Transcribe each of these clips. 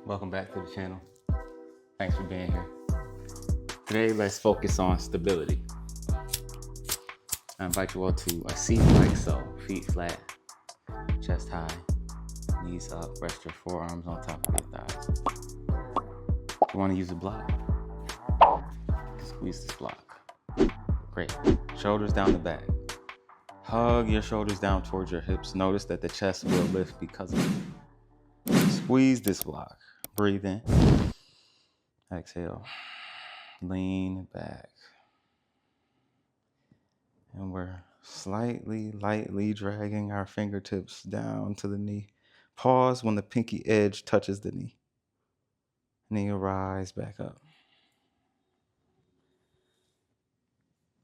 Welcome back to the channel. Thanks for being here. Today, let's focus on stability. I invite you all to a seat like so, feet flat, chest high, knees up, rest your forearms on top of your thighs. If you want to use a block, squeeze this block. Great. Shoulders down the back. Hug your shoulders down towards your hips. Notice that the chest will lift because of it. Squeeze this block. Breathe in. Exhale. Lean back. And we're lightly dragging our fingertips down to the knee. Pause when the pinky edge touches the knee. And then you rise back up.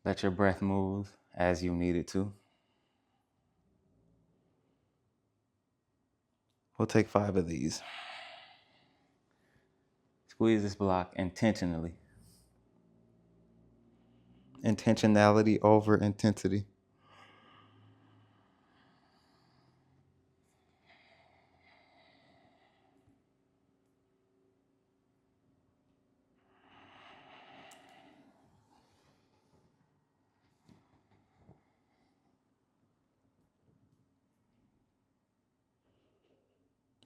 Let your breath move as you need it to. We'll take 5 of these. Squeeze this block intentionally. Intentionality over intensity.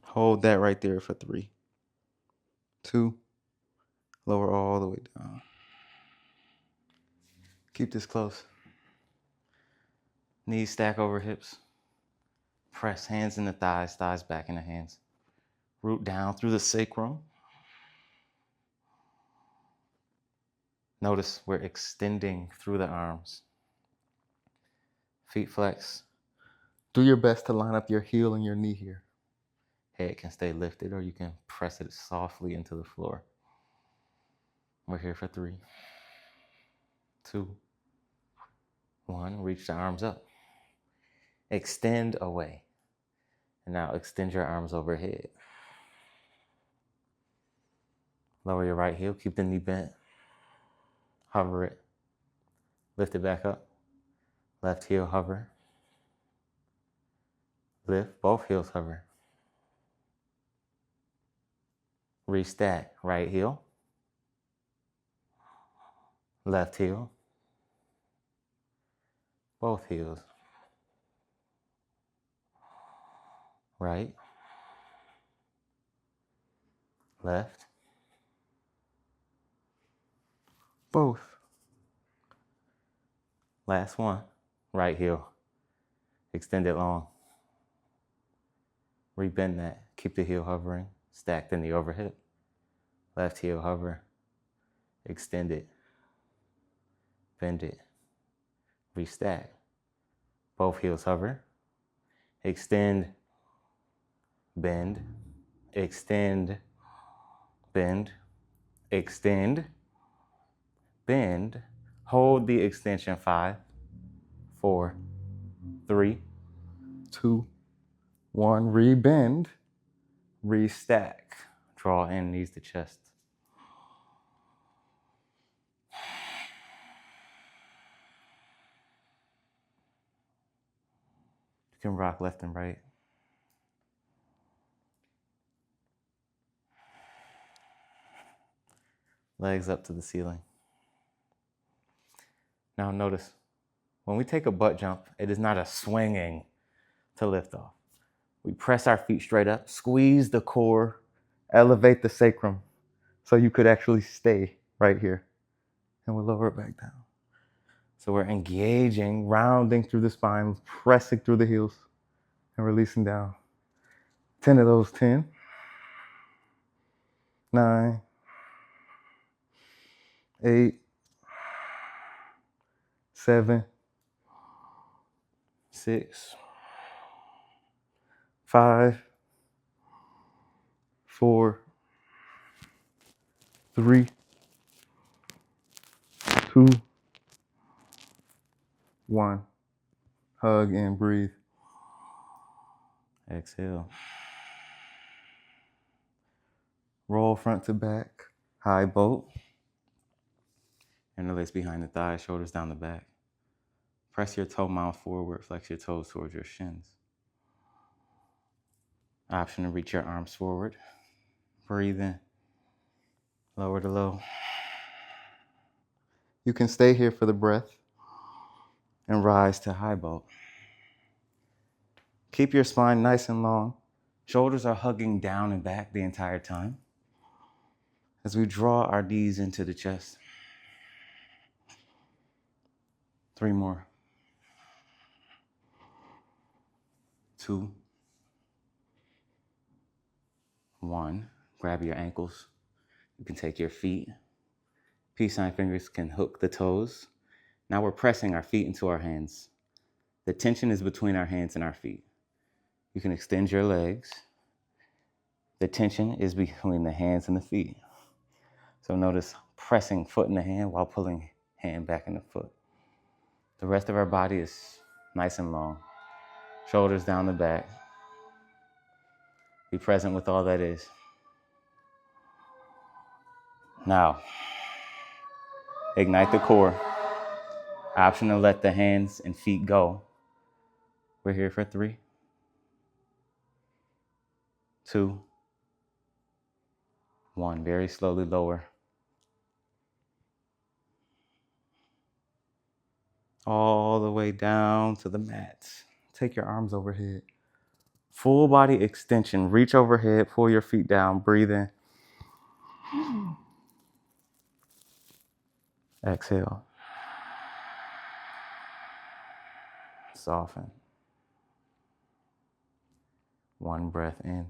Hold that right there for 3, 2, lower all the way down. Keep this close. Knees stack over hips. Press hands in the thighs, thighs back in the hands. Root down through the sacrum. Notice we're extending through the arms. Feet flex. Do your best to line up your heel and your knee here. Head can stay lifted or you can press it softly into the floor. We're here for 3, 2, 1. Reach the arms up. Extend away. And now extend your arms overhead. Lower your right heel. Keep the knee bent. Hover it. Lift it back up. Left heel hover. Lift. Both heels hover. Restack. Right heel. Left heel. Both heels. Right. Left. Both. Last one. Right heel. Extend it long. Rebend that. Keep the heel hovering. Stack the knee over hip. Left heel hover. Extend it. Bend it. Restack. Both heels hover. Extend. Bend. Extend. Bend. Extend. Bend. Hold the extension. 5, 4, 3, 2, 1. Rebend. Restack. Draw in, knees to chest. You can rock left and right. Legs up to the ceiling. Now notice, when we take a butt jump, it is not a swinging to lift off. We press our feet straight up, squeeze the core, elevate the sacrum so you could actually stay right here. And we'll lower it back down. So we're engaging, rounding through the spine, pressing through the heels, and releasing down. 10 of those. 10, 9, 8, 7, 6, 5, 4, 3, 2, 1. Hug and breathe. Exhale. Roll front to back. High boat. Interlace behind the thighs, shoulders down the back. Press your toe mound forward, flex your toes towards your shins. Option to reach your arms forward. Breathe in. Lower to low. You can stay here for the breath and rise to high boat. Keep your spine nice and long. Shoulders are hugging down and back the entire time as we draw our knees into the chest. 3 more. 2, 1. Grab your ankles. You can take your feet. Peace sign fingers can hook the toes. Now we're pressing our feet into our hands. The tension is between our hands and our feet. You can extend your legs. The tension is between the hands and the feet. So notice pressing foot in the hand while pulling hand back in the foot. The rest of our body is nice and long. Shoulders down the back. Be present with all that is. Now, ignite the core. Option to let the hands and feet go. We're here for 3, 2, 1. Very slowly lower. All the way down to the mat. Take your arms overhead. Full body extension. Reach overhead, pull your feet down, breathe in. Exhale. Soften. 1 breath in.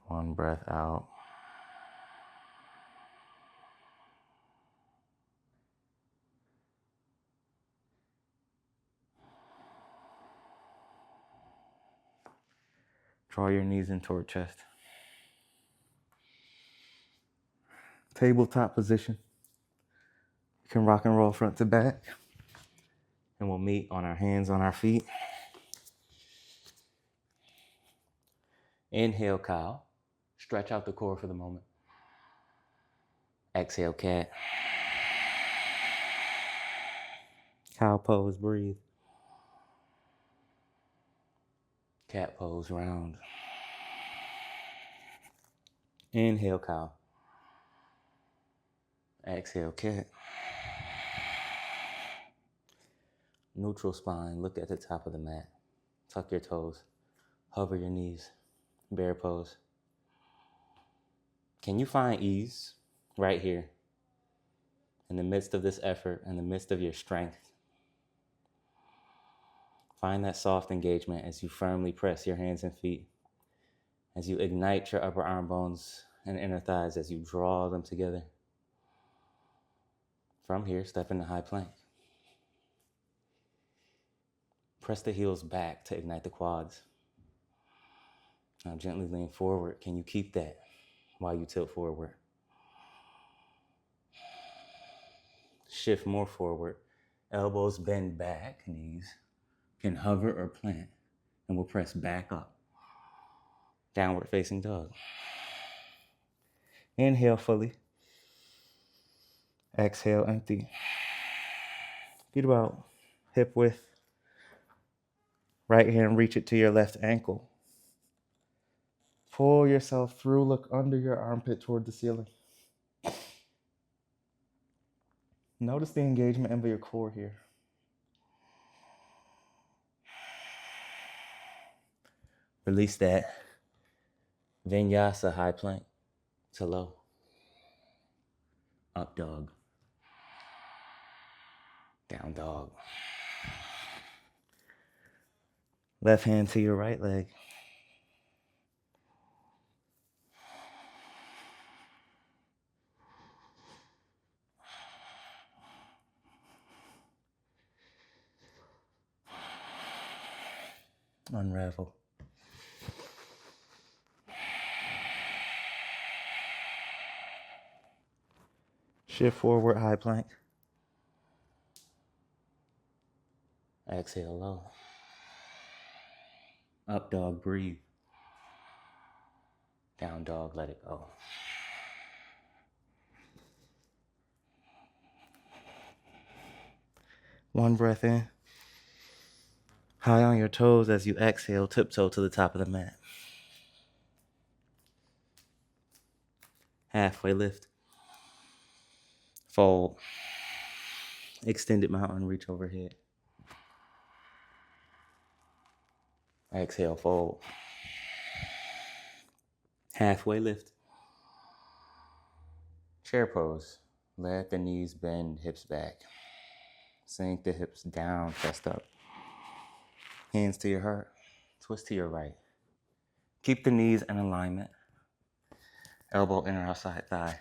1 breath out. Draw your knees in toward chest. Tabletop position. You can rock and roll front to back. And we'll meet on our hands on our feet. Inhale, cow. Stretch out the core for the moment. Exhale, cat. Cow pose, breathe. Cat pose, round. Inhale, cow. Exhale, cat. Neutral spine, look at the top of the mat. Tuck your toes. Hover your knees. Bear pose. Can you find ease right here in the midst of this effort, in the midst of your strength? Find that soft engagement as you firmly press your hands and feet, as you ignite your upper arm bones and inner thighs, as you draw them together. From here, step into high plank. Press the heels back to ignite the quads. Now gently lean forward. Can you keep that while you tilt forward? Shift more forward. Elbows bend back, knees can hover or plant, and we'll press back up. Downward facing dog. Inhale fully. Exhale, empty. Feet about hip width. Right hand, reach it to your left ankle. Pull yourself through, look under your armpit toward the ceiling. Notice the engagement of your core here. Release that vinyasa high plank to low. Up dog. Down dog. Left hand to your right leg. Unravel. Shift forward, high plank. Exhale, low. Up dog, breathe. Down dog, let it go. One breath in. High on your toes as you exhale, tiptoe to the top of the mat. Halfway lift. Fold. Extended mountain, reach overhead. Exhale, fold. Halfway lift. Chair pose. Let the knees bend, hips back. Sink the hips down, chest up. Hands to your heart. Twist to your right. Keep the knees in alignment. Elbow inner outside thigh.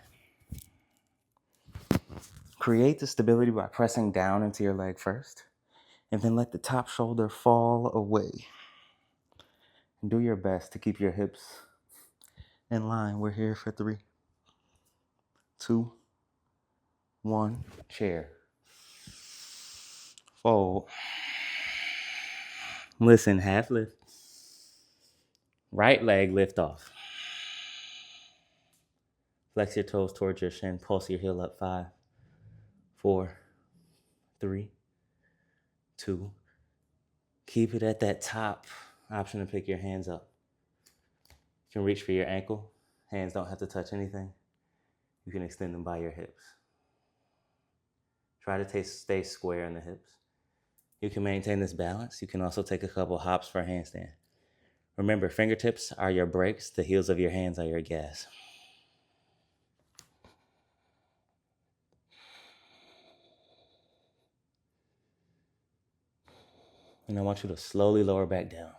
Create the stability by pressing down into your leg first, and then let the top shoulder fall away. And do your best to keep your hips in line. We're here for 3, 2, 1. Chair. Fold. Listen, half lift. Right leg lift off. Flex your toes towards your shin. Pulse your heel up. 5, 4, 3, 2. Keep it at that top. Option to pick your hands up. You can reach for your ankle. Hands don't have to touch anything. You can extend them by your hips. Try to stay square in the hips. You can maintain this balance. You can also take a couple hops for a handstand. Remember, fingertips are your brakes. The heels of your hands are your gas. And I want you to slowly lower back down.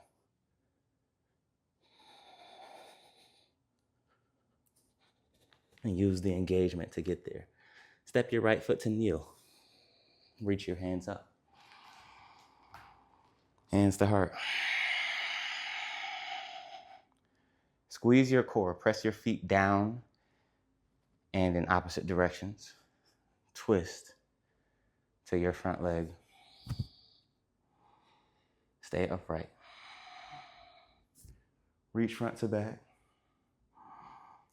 And use the engagement to get there. Step your right foot to kneel. Reach your hands up. Hands to heart. Squeeze your core. Press your feet down and in opposite directions. Twist to your front leg. Stay upright. Reach front to back.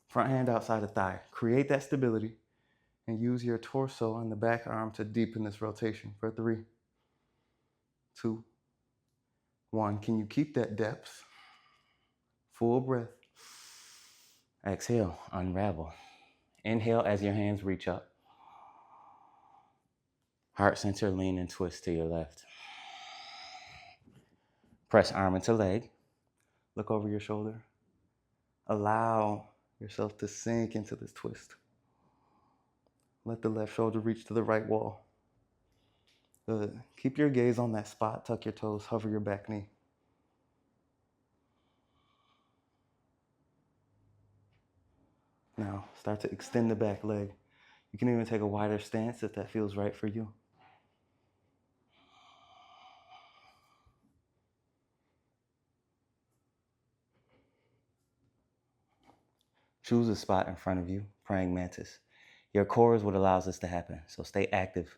Front hand outside the thigh. Create that stability and use your torso and the back arm to deepen this rotation for 3, 2, 1. Can you keep that depth? Full breath. Exhale, unravel. Inhale as your hands reach up. Heart center, lean and twist to your left. Press arm into leg. Look over your shoulder. Allow yourself to sink into this twist. Let the left shoulder reach to the right wall. Good. Keep your gaze on that spot. Tuck your toes. Hover your back knee. Now, start to extend the back leg. You can even take a wider stance if that feels right for you. Choose a spot in front of you, praying mantis. Your core is what allows this to happen, so stay active.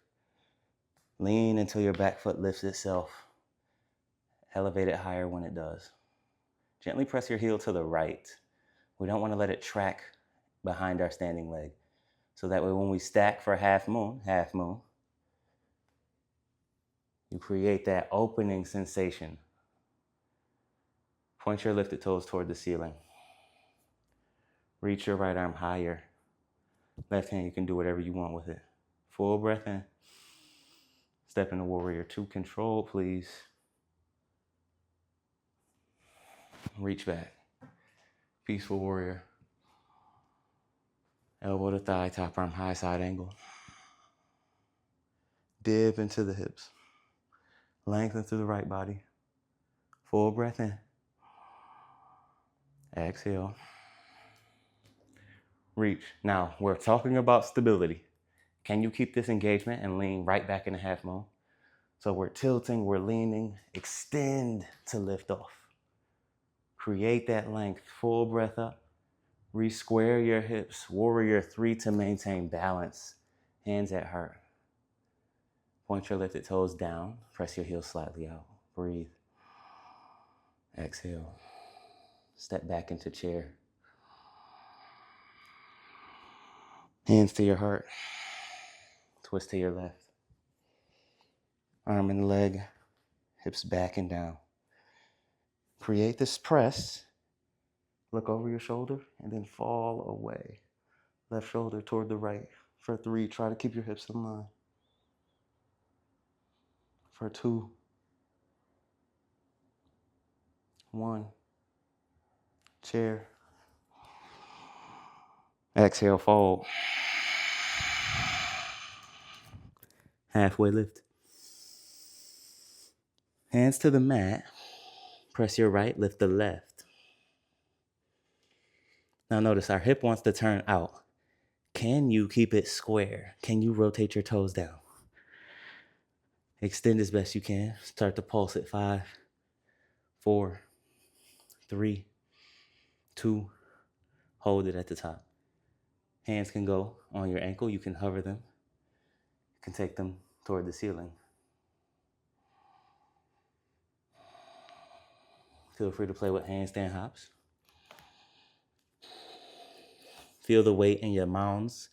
Lean until your back foot lifts itself. Elevate it higher when it does. Gently press your heel to the right. We don't want to let it track behind our standing leg. So that way when we stack for half moon, you create that opening sensation. Point your lifted toes toward the ceiling. Reach your right arm higher. Left hand, you can do whatever you want with it. Full breath in. Step into warrior 2. Control, please. Reach back. Peaceful warrior. Elbow to thigh, top arm high, side angle. Dip into the hips. Lengthen through the right body. Full breath in. Exhale. Reach. Now, we're talking about stability. Can you keep this engagement and lean right back into half moon? So we're tilting, we're leaning. Extend to lift off. Create that length. Full breath up. Re-square your hips. Warrior 3 to maintain balance. Hands at heart. Point your lifted toes down. Press your heels slightly out. Breathe. Exhale. Step back into chair. Hands to your heart. Twist to your left. Arm and leg. hips back and down. Create this press. Look over your shoulder and then fall away. Left shoulder toward the right. For 3, try to keep your hips in line. For 2, 1, chair. Exhale, fold. Halfway lift. Hands to the mat. Press your right, lift the left. Now notice our hip wants to turn out. Can you keep it square? Can you rotate your toes down? Extend as best you can. Start to pulse at 5, 4, 3, 2. Hold it at the top. Hands can go on your ankle. You can hover them. You can take them toward the ceiling. Feel free to play with handstand hops. Feel the weight in your mounds,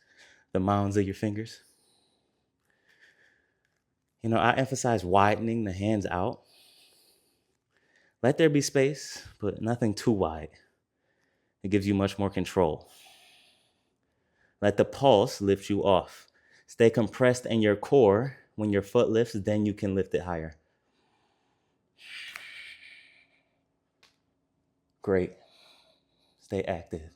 the mounds of your fingers. You know, I emphasize widening the hands out. Let there be space, but nothing too wide. It gives you much more control. Let the pulse lift you off. Stay compressed in your core. When your foot lifts, then you can lift it higher. Great. Stay active.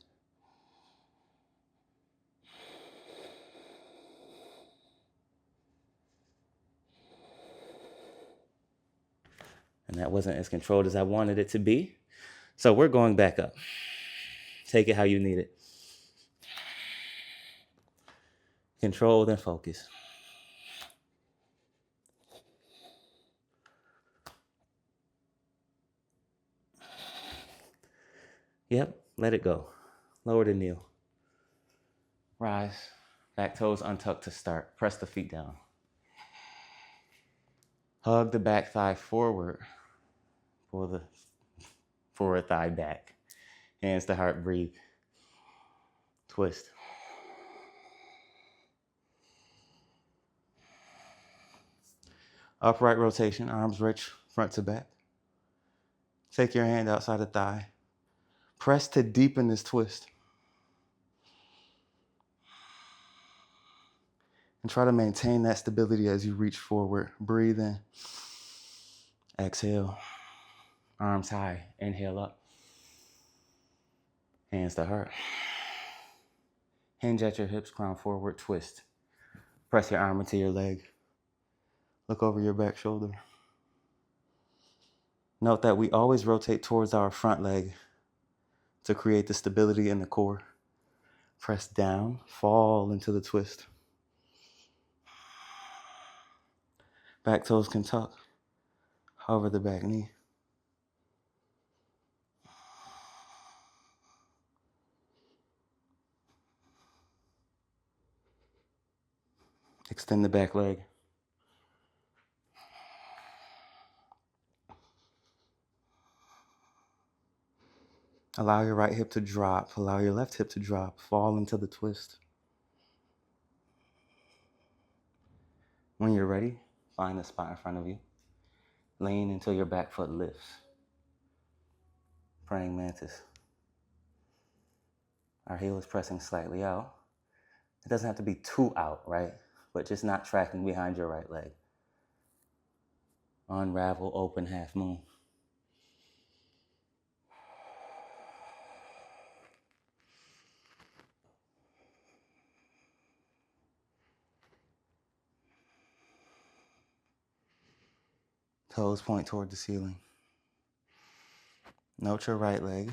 And that wasn't as controlled as I wanted it to be. So we're going back up. Take it how you need it. Controlled and focused. Yep, let it go. Lower the knee. Rise. Back toes untucked to start. Press the feet down. Hug the back thigh forward. Pull the forward thigh back. Hands to heart, breathe. Twist. Upright rotation, arms reach front to back. Take your hand outside the thigh. Press to deepen this twist. And try to maintain that stability as you reach forward. Breathe in. Exhale. Arms high. Inhale up. Hands to heart. Hinge at your hips, crown forward, twist. Press your arm into your leg. Look over your back shoulder. Note that we always rotate towards our front leg to create the stability in the core. Press down, fall into the twist. Back toes can tuck. Hover the back knee. Extend the back leg. Allow your right hip to drop. Allow your left hip to drop. Fall into the twist. When you're ready, find a spot in front of you. Lean until your back foot lifts. Praying mantis. Our heel is pressing slightly out. It doesn't have to be too out, right? But just not tracking behind your right leg. Unravel, open, half moon. Toes point toward the ceiling. Note your right leg.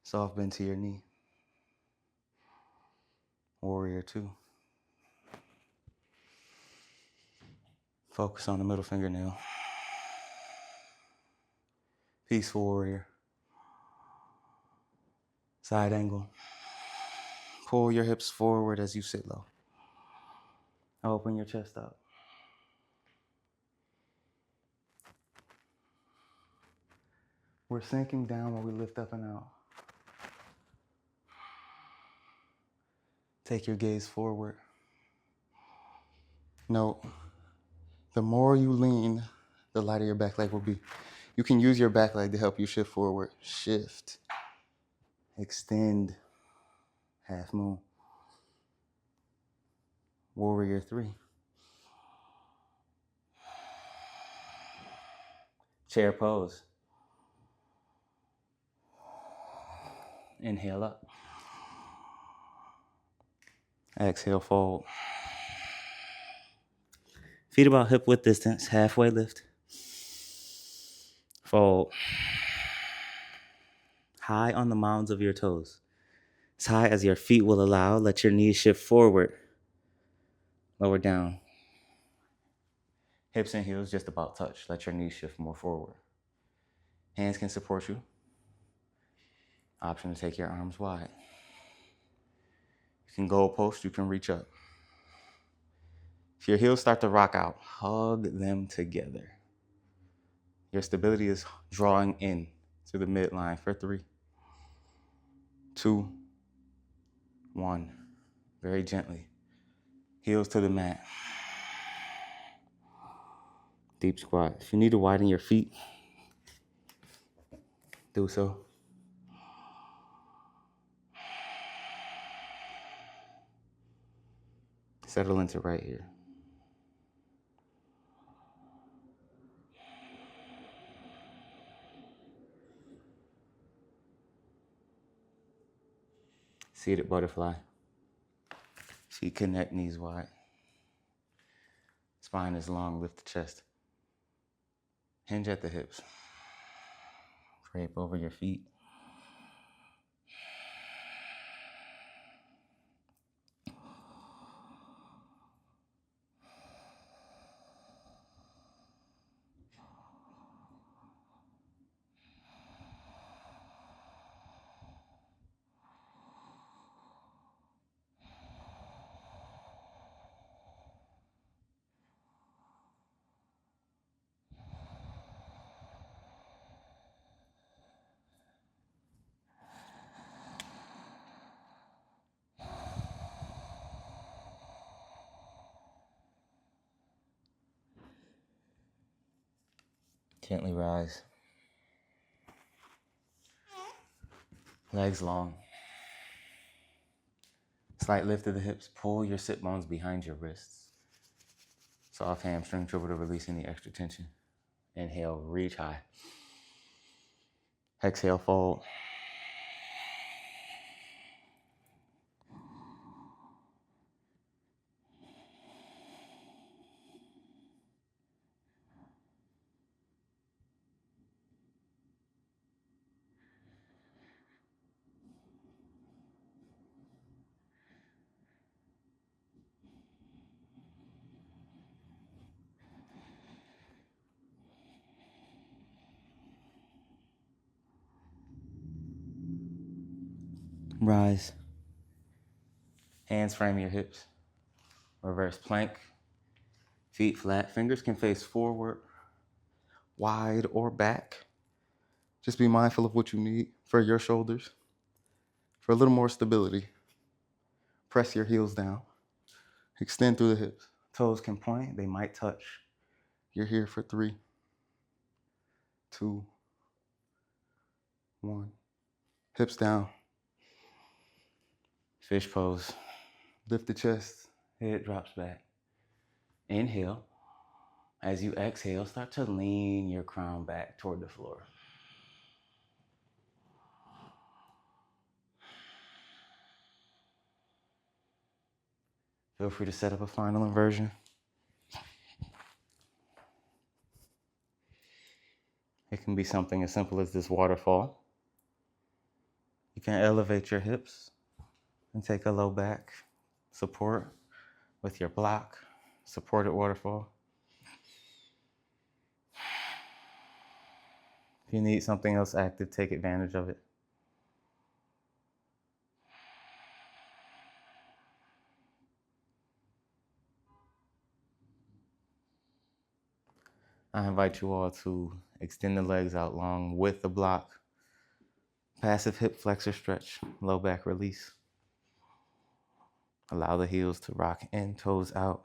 Soft bend to your knee. Warrior 2. Focus on the middle fingernail. Peaceful warrior. Side angle. Pull your hips forward as you sit low. Open your chest up. We're sinking down while we lift up and out. Take your gaze forward. Note, the more you lean, the lighter your back leg will be. You can use your back leg to help you shift forward. Shift. Extend. Half moon. Warrior 3. Chair pose. Inhale up. Exhale, fold. Feet about hip width distance, halfway lift. Fold. High on the mounds of your toes. As high as your feet will allow. Let your knees shift forward. Lower down. Hips and heels just about touch. Let your knees shift more forward. Hands can support you. Option to take your arms wide. You can go post, you can reach up. If your heels start to rock out, hug them together. Your stability is drawing in to the midline for 3, 2, 1. Very gently. Heels to the mat. Deep squat. If you need to widen your feet, do so. Settle into right here. Seated butterfly. Feet connect, knees wide. Spine is long, lift the chest. Hinge at the hips. Drape over your feet. Gently rise. Legs long. Slight lift of the hips. Pull your sit bones behind your wrists. Soft hamstring triple to release any extra tension. Inhale, reach high. Exhale, fold. Rise. Hands frame your hips. Reverse plank. Feet flat. Fingers can face forward, wide, or back. Just be mindful of what you need for your shoulders. For a little more stability, press your heels down. Extend through the hips. Toes can point. They might touch. You're here for 3, 2, 1. Hips down. Fish pose. Lift the chest. Head drops back. Inhale. As you exhale, start to lean your crown back toward the floor. Feel free to set up a final inversion. It can be something as simple as this waterfall. You can elevate your hips and take a low back support with your block, supported waterfall. If you need something else active, take advantage of it. I invite you all to extend the legs out long with the block. Passive hip flexor stretch, low back release. Allow the heels to rock in, toes out.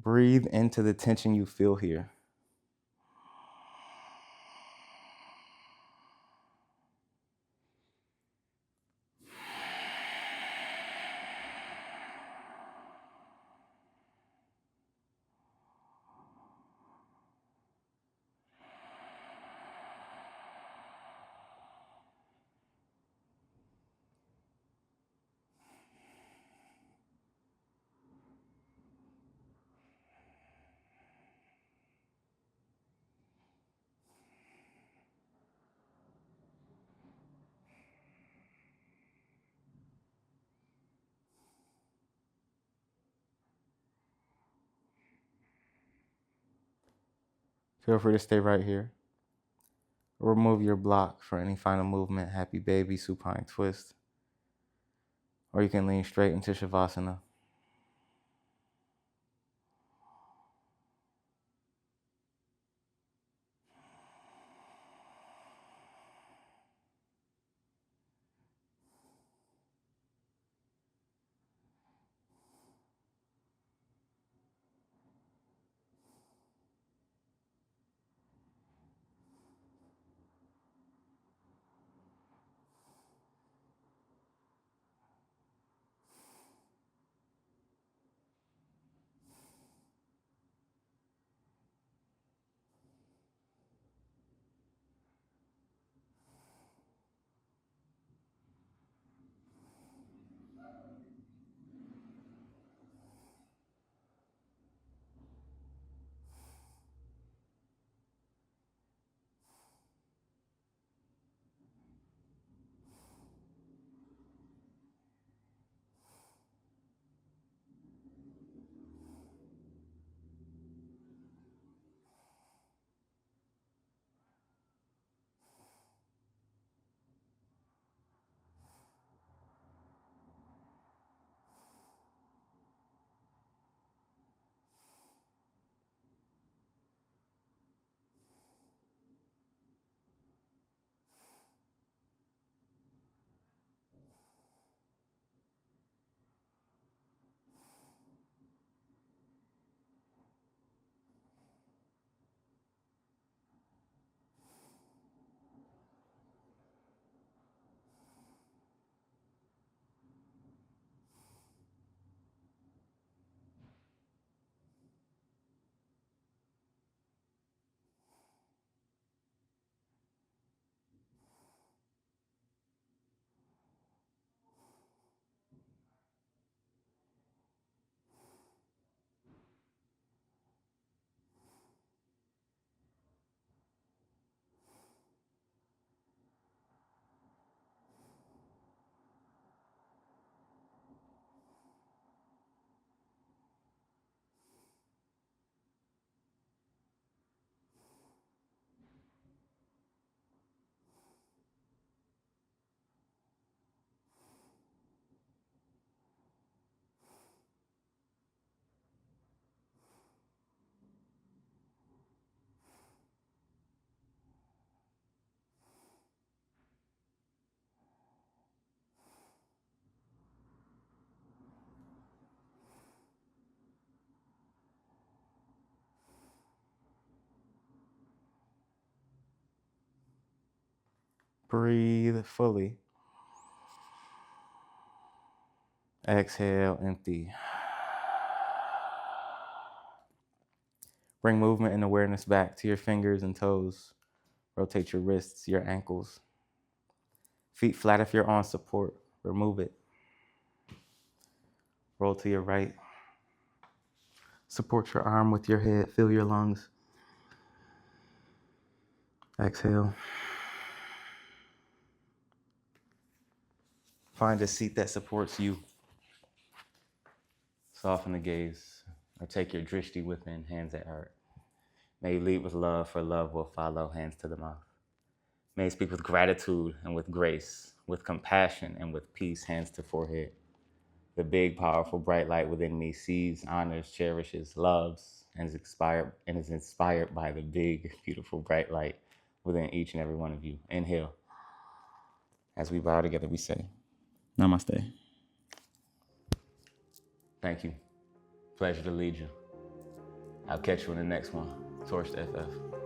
Breathe into the tension you feel here. Feel free to stay right here. Remove your block for any final movement, happy baby, supine twist. Or you can lean straight into Shavasana. Breathe fully. Exhale, empty. Bring movement and awareness back to your fingers and toes. Rotate your wrists, your ankles. Feet flat if you're on support. Remove it. Roll to your right. Support your arm with your head. Feel your lungs. Exhale. Find a seat that supports you. Soften the gaze, or take your drishti within, hands at heart. May you lead with love, for love will follow, hands to the mouth. May you speak with gratitude and with grace, with compassion and with peace, hands to forehead. The big, powerful, bright light within me sees, honors, cherishes, loves, and is inspired by the big, beautiful, bright light within each and every one of you. Inhale. As we bow together, we say, Namaste. Thank you. Pleasure to lead you. I'll catch you in the next one. TorchedFF.